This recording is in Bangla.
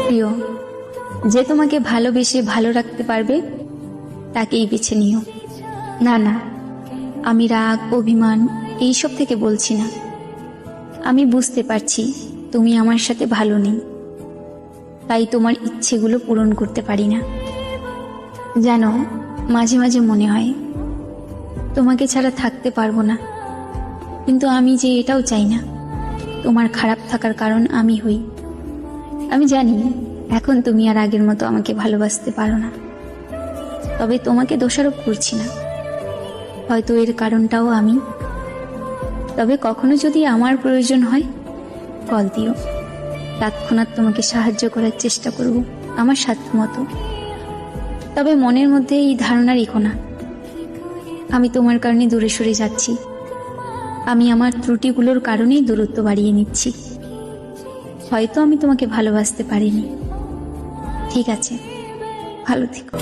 প্রিয়, যে তোমাকে ভালোবেসে ভালো রাখতে পারবে তাকেই বেছে নিও। না না, আমি রাগ অভিমান এইসব থেকে বলছি না। আমি বুঝতে পারছি তুমি আমার সাথে ভালো নেই, তাই তোমার ইচ্ছেগুলো পূরণ করতে পারি না। জানো, মাঝে মাঝে মনে হয় তোমাকে ছাড়া থাকতে পারবো না, কিন্তু আমি যে এটাও চাই না তোমার খারাপ থাকার কারণ আমি হই। আমি জানি এখন তুমি আর আগের মতো আমাকে ভালোবাসতে পারো না, তবে তোমাকে দোষারোপ করছি না। হয়তো এর কারণটাও আমি। তবে কখনো যদি আমার প্রয়োজন হয় কল দিও, তৎক্ষণাৎ তোমাকে সাহায্য করার চেষ্টা করব আমার সাধ্যমতো। তবে মনের মধ্যে এই ধারণা রেখো না আমি তোমার কারণে দূরে সরে যাচ্ছি। আমি আমার ত্রুটিগুলোর কারণেই দূরত্ব বাড়িয়ে নিচ্ছি। হয়তো আমি তোমাকে ভালোবাসতে পারিনি। ঠিক আছে, ভালো থেকো।